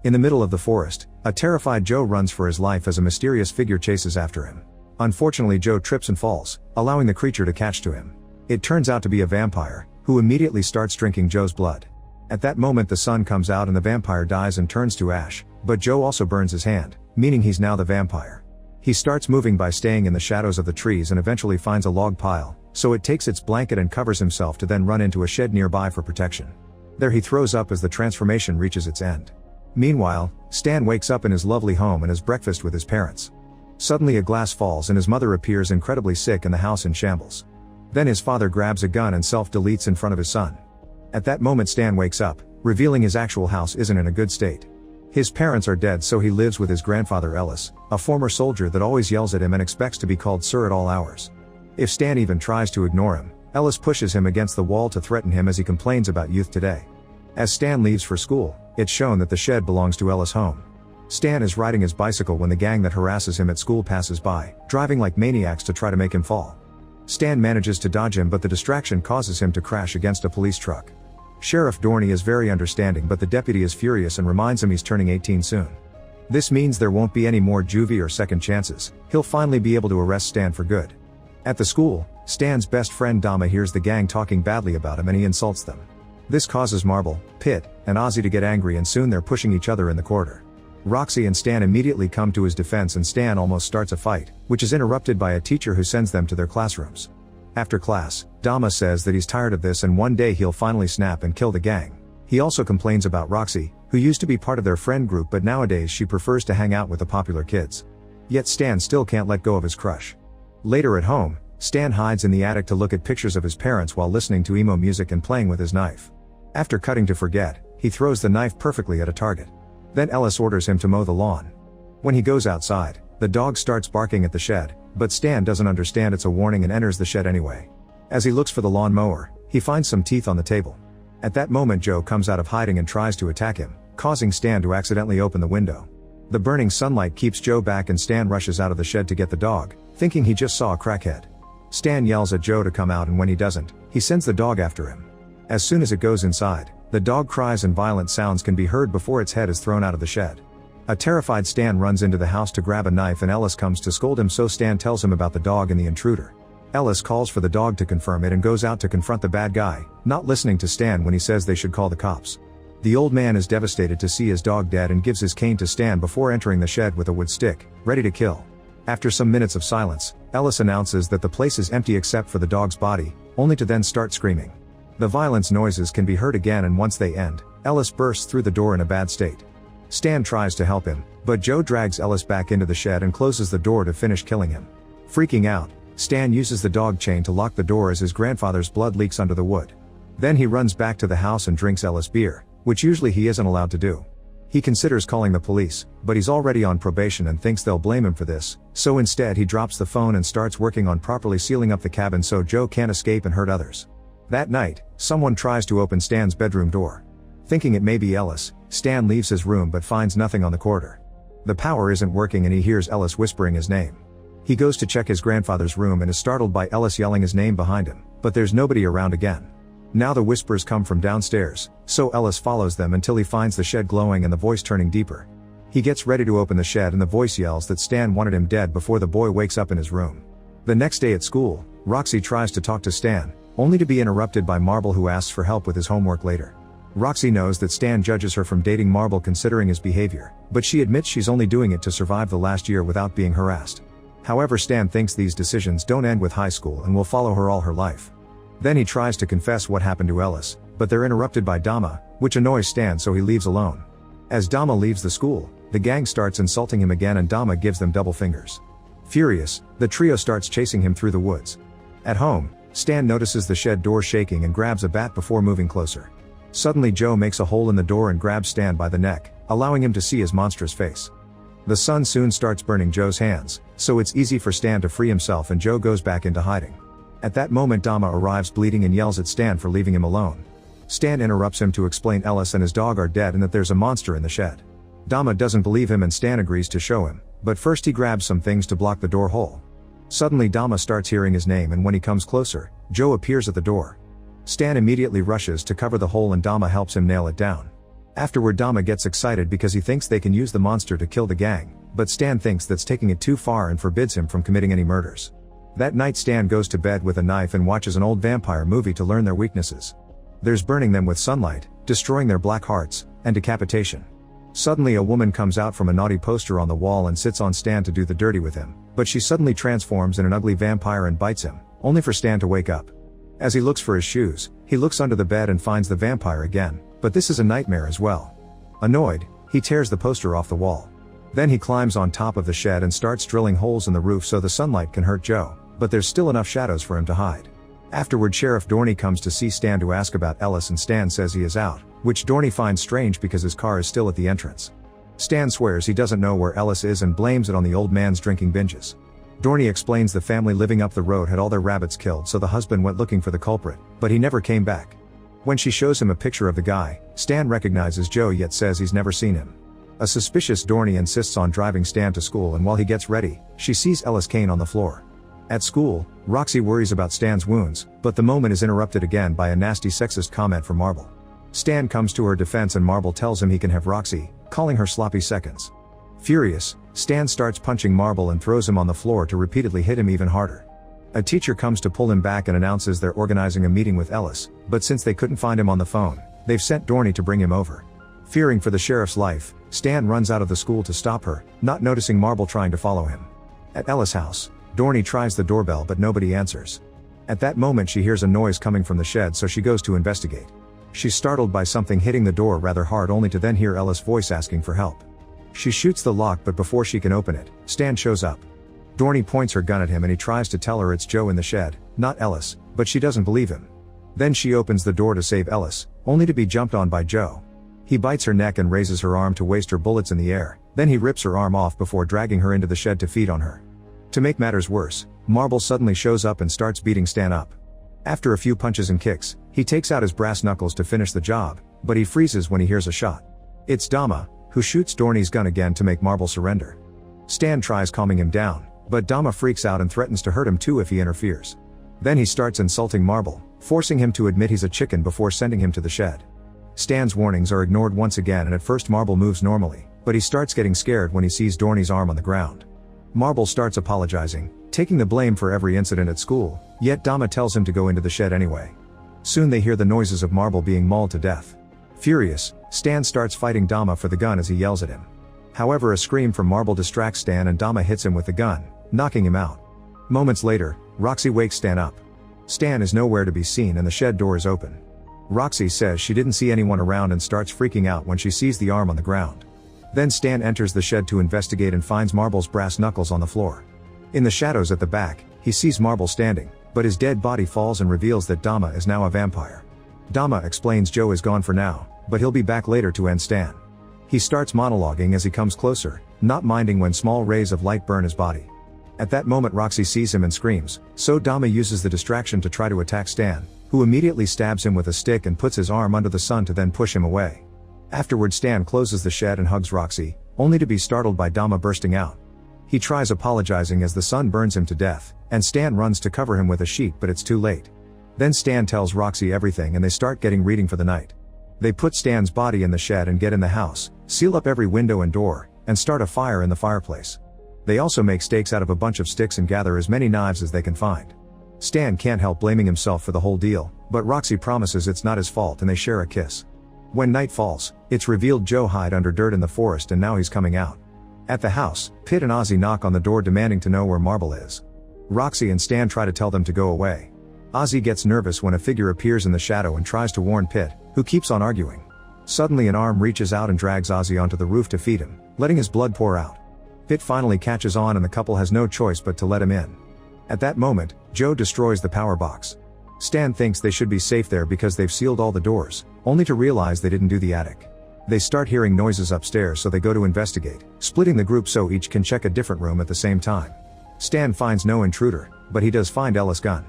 In the middle of the forest, a terrified Joe runs for his life as a mysterious figure chases after him. Unfortunately, Joe trips and falls, allowing the creature to catch to him. It turns out to be a vampire, who immediately starts drinking Joe's blood. At that moment the sun comes out and the vampire dies and turns to ash, but Joe also burns his hand, meaning he's now the vampire. He starts moving by staying in the shadows of the trees and eventually finds a log pile, so it takes its blanket and covers himself to then run into a shed nearby for protection. There he throws up as the transformation reaches its end. Meanwhile, Stan wakes up in his lovely home and has breakfast with his parents. Suddenly a glass falls and his mother appears incredibly sick and the house in shambles. Then his father grabs a gun and self-deletes in front of his son. At that moment Stan wakes up, revealing his actual house isn't in a good state. His parents are dead, so he lives with his grandfather Ellis, a former soldier that always yells at him and expects to be called sir at all hours. If Stan even tries to ignore him, Ellis pushes him against the wall to threaten him as he complains about youth today. As Stan leaves for school, it's shown that the shed belongs to Ellis' home. Stan is riding his bicycle when the gang that harasses him at school passes by, driving like maniacs to try to make him fall. Stan manages to dodge him, but the distraction causes him to crash against a police truck. Sheriff Dorney is very understanding, but the deputy is furious and reminds him he's turning 18 soon. This means there won't be any more juvie or second chances. He'll finally be able to arrest Stan for good. At the school, Stan's best friend Dama hears the gang talking badly about him and he insults them. This causes Marble, Pit, and Ozzy to get angry and soon they're pushing each other in the corridor. Roxy and Stan immediately come to his defense and Stan almost starts a fight, which is interrupted by a teacher who sends them to their classrooms. After class, Dama says that he's tired of this and one day he'll finally snap and kill the gang. He also complains about Roxy, who used to be part of their friend group but nowadays she prefers to hang out with the popular kids. Yet Stan still can't let go of his crush. Later at home, Stan hides in the attic to look at pictures of his parents while listening to emo music and playing with his knife. After cutting to forget, he throws the knife perfectly at a target. Then Ellis orders him to mow the lawn. When he goes outside, the dog starts barking at the shed, but Stan doesn't understand it's a warning and enters the shed anyway. As he looks for the lawn mower, he finds some teeth on the table. At that moment Joe comes out of hiding and tries to attack him, causing Stan to accidentally open the window. The burning sunlight keeps Joe back and Stan rushes out of the shed to get the dog, thinking he just saw a crackhead. Stan yells at Joe to come out and when he doesn't, he sends the dog after him. As soon as it goes inside, the dog cries and violent sounds can be heard before its head is thrown out of the shed. A terrified Stan runs into the house to grab a knife and Ellis comes to scold him, so Stan tells him about the dog and the intruder. Ellis calls for the dog to confirm it and goes out to confront the bad guy, not listening to Stan when he says they should call the cops. The old man is devastated to see his dog dead and gives his cane to Stan before entering the shed with a wood stick, ready to kill. After some minutes of silence, Ellis announces that the place is empty except for the dog's body, only to then start screaming. The violence noises can be heard again and once they end, Ellis bursts through the door in a bad state. Stan tries to help him, but Joe drags Ellis back into the shed and closes the door to finish killing him. Freaking out, Stan uses the dog chain to lock the door as his grandfather's blood leaks under the wood. Then he runs back to the house and drinks Ellis beer, which usually he isn't allowed to do. He considers calling the police, but he's already on probation and thinks they'll blame him for this, so instead he drops the phone and starts working on properly sealing up the cabin so Joe can't escape and hurt others. That night, someone tries to open Stan's bedroom door. Thinking it may be Ellis, Stan leaves his room but finds nothing on the corridor. The power isn't working and he hears Ellis whispering his name. He goes to check his grandfather's room and is startled by Ellis yelling his name behind him, but there's nobody around again. Now the whispers come from downstairs, so Ellis follows them until he finds the shed glowing and the voice turning deeper. He gets ready to open the shed and the voice yells that Stan wanted him dead before the boy wakes up in his room. The next day at school, Roxy tries to talk to Stan, only to be interrupted by Marble, who asks for help with his homework later. Roxy knows that Stan judges her from dating Marble considering his behavior, but she admits she's only doing it to survive the last year without being harassed. However, Stan thinks these decisions don't end with high school and will follow her all her life. Then he tries to confess what happened to Ellis, but they're interrupted by Dama, which annoys Stan, so he leaves alone. As Dama leaves the school, the gang starts insulting him again and Dama gives them double fingers. Furious, the trio starts chasing him through the woods. At home, Stan notices the shed door shaking and grabs a bat before moving closer. Suddenly Joe makes a hole in the door and grabs Stan by the neck, allowing him to see his monstrous face. The sun soon starts burning Joe's hands, so it's easy for Stan to free himself and Joe goes back into hiding. At that moment Dama arrives bleeding and yells at Stan for leaving him alone. Stan interrupts him to explain Ellis and his dog are dead and that there's a monster in the shed. Dama doesn't believe him and Stan agrees to show him, but first he grabs some things to block the door hole. Suddenly Dama starts hearing his name and when he comes closer, Joe appears at the door. Stan immediately rushes to cover the hole and Dama helps him nail it down. Afterward, Dama gets excited because he thinks they can use the monster to kill the gang, but Stan thinks that's taking it too far and forbids him from committing any murders. That night, Stan goes to bed with a knife and watches an old vampire movie to learn their weaknesses. There's burning them with sunlight, destroying their black hearts, and decapitation. Suddenly a woman comes out from a naughty poster on the wall and sits on Stan to do the dirty with him, but she suddenly transforms in an ugly vampire and bites him, only for Stan to wake up. As he looks for his shoes, he looks under the bed and finds the vampire again, but this is a nightmare as well. Annoyed, he tears the poster off the wall. Then he climbs on top of the shed and starts drilling holes in the roof so the sunlight can hurt Joe, but there's still enough shadows for him to hide. Afterward, Sheriff Dorney comes to see Stan to ask about Ellis, and Stan says he is out, which Dorney finds strange because his car is still at the entrance. Stan swears he doesn't know where Ellis is and blames it on the old man's drinking binges. Dorney explains the family living up the road had all their rabbits killed, so the husband went looking for the culprit, but he never came back. When she shows him a picture of the guy, Stan recognizes Joe yet says he's never seen him. A suspicious Dorney insists on driving Stan to school, and while he gets ready, she sees Ellis Kane on the floor. At school, Roxy worries about Stan's wounds, but the moment is interrupted again by a nasty sexist comment from Marble. Stan comes to her defense and Marble tells him he can have Roxy, calling her sloppy seconds. Furious, Stan starts punching Marble and throws him on the floor to repeatedly hit him even harder. A teacher comes to pull him back and announces they're organizing a meeting with Ellis, but since they couldn't find him on the phone, they've sent Dorney to bring him over. Fearing for the sheriff's life, Stan runs out of the school to stop her, not noticing Marble trying to follow him. At Ellis' house, Dorney tries the doorbell but nobody answers. At that moment she hears a noise coming from the shed, so she goes to investigate. She's startled by something hitting the door rather hard, only to then hear Ellis' voice asking for help. She shoots the lock, but before she can open it, Stan shows up. Dorney points her gun at him and he tries to tell her it's Joe in the shed, not Ellis, but she doesn't believe him. Then she opens the door to save Ellis, only to be jumped on by Joe. He bites her neck and raises her arm to waste her bullets in the air, then he rips her arm off before dragging her into the shed to feed on her. To make matters worse, Marble suddenly shows up and starts beating Stan up. After a few punches and kicks, he takes out his brass knuckles to finish the job, but he freezes when he hears a shot. It's Dama, who shoots Dorney's gun again to make Marble surrender. Stan tries calming him down, but Dama freaks out and threatens to hurt him too if he interferes. Then he starts insulting Marble, forcing him to admit he's a chicken before sending him to the shed. Stan's warnings are ignored once again, and at first Marble moves normally, but he starts getting scared when he sees Dorney's arm on the ground. Marble starts apologizing, taking the blame for every incident at school, yet Dama tells him to go into the shed anyway. Soon they hear the noises of Marble being mauled to death. Furious, Stan starts fighting Dama for the gun as he yells at him. However, a scream from Marble distracts Stan and Dama hits him with the gun, knocking him out. Moments later, Roxy wakes Stan up. Stan is nowhere to be seen and the shed door is open. Roxy says she didn't see anyone around and starts freaking out when she sees the arm on the ground. Then Stan enters the shed to investigate and finds Marble's brass knuckles on the floor. In the shadows at the back, he sees Marble standing, but his dead body falls and reveals that Dama is now a vampire. Dama explains Joe is gone for now, but he'll be back later to end Stan. He starts monologuing as he comes closer, not minding when small rays of light burn his body. At that moment Roxy sees him and screams, so Dama uses the distraction to try to attack Stan, who immediately stabs him with a stick and puts his arm under the sun to then push him away. Afterward Stan closes the shed and hugs Roxy, only to be startled by Dama bursting out. He tries apologizing as the sun burns him to death, and Stan runs to cover him with a sheet, but it's too late. Then Stan tells Roxy everything and they start getting reading for the night. They put Stan's body in the shed and get in the house, seal up every window and door, and start a fire in the fireplace. They also make stakes out of a bunch of sticks and gather as many knives as they can find. Stan can't help blaming himself for the whole deal, but Roxy promises it's not his fault and they share a kiss. When night falls, it's revealed Joe hid under dirt in the forest and now he's coming out. At the house, Pitt and Ozzy knock on the door demanding to know where Marble is. Roxy and Stan try to tell them to go away. Ozzy gets nervous when a figure appears in the shadow and tries to warn Pitt, who keeps on arguing. Suddenly an arm reaches out and drags Ozzy onto the roof to feed him, letting his blood pour out. Pitt finally catches on and the couple has no choice but to let him in. At that moment, Joe destroys the power box. Stan thinks they should be safe there because they've sealed all the doors, only to realize they didn't do the attic. They start hearing noises upstairs, so they go to investigate, splitting the group so each can check a different room at the same time. Stan finds no intruder, but he does find Ellis' gun.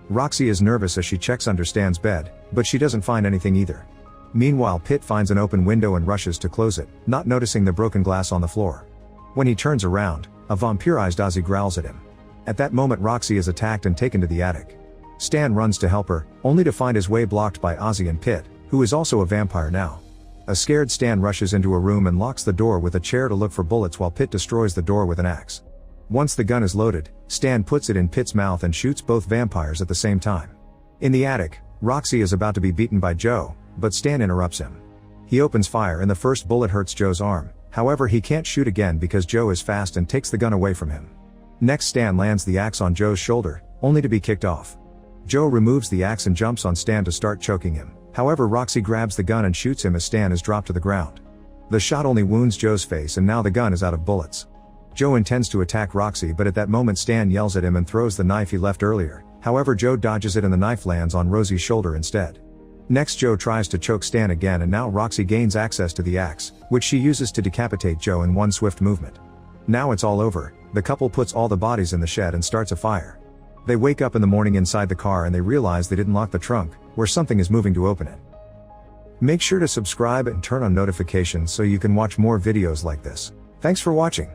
Roxy is nervous as she checks under Stan's bed, but she doesn't find anything either. Meanwhile, Pitt finds an open window and rushes to close it, not noticing the broken glass on the floor. When he turns around, a vampirized Ozzy growls at him. At that moment Roxy is attacked and taken to the attic. Stan runs to help her, only to find his way blocked by Ozzy and Pitt, who is also a vampire now. A scared Stan rushes into a room and locks the door with a chair to look for bullets while Pitt destroys the door with an axe. Once the gun is loaded, Stan puts it in Pitt's mouth and shoots both vampires at the same time. In the attic, Roxy is about to be beaten by Joe, but Stan interrupts him. He opens fire and the first bullet hurts Joe's arm, however he can't shoot again because Joe is fast and takes the gun away from him. Next Stan lands the axe on Joe's shoulder, only to be kicked off. Joe removes the axe and jumps on Stan to start choking him, however Roxy grabs the gun and shoots him as Stan is dropped to the ground. The shot only wounds Joe's face and now the gun is out of bullets. Joe intends to attack Roxy but at that moment Stan yells at him and throws the knife he left earlier, however Joe dodges it and the knife lands on Rosie's shoulder instead. Next Joe tries to choke Stan again and now Roxy gains access to the axe, which she uses to decapitate Joe in one swift movement. Now it's all over, the couple puts all the bodies in the shed and starts a fire. They wake up in the morning inside the car and they realize they didn't lock the trunk, where something is moving to open it. Make sure to subscribe and turn on notifications so you can watch more videos like this. Thanks for watching.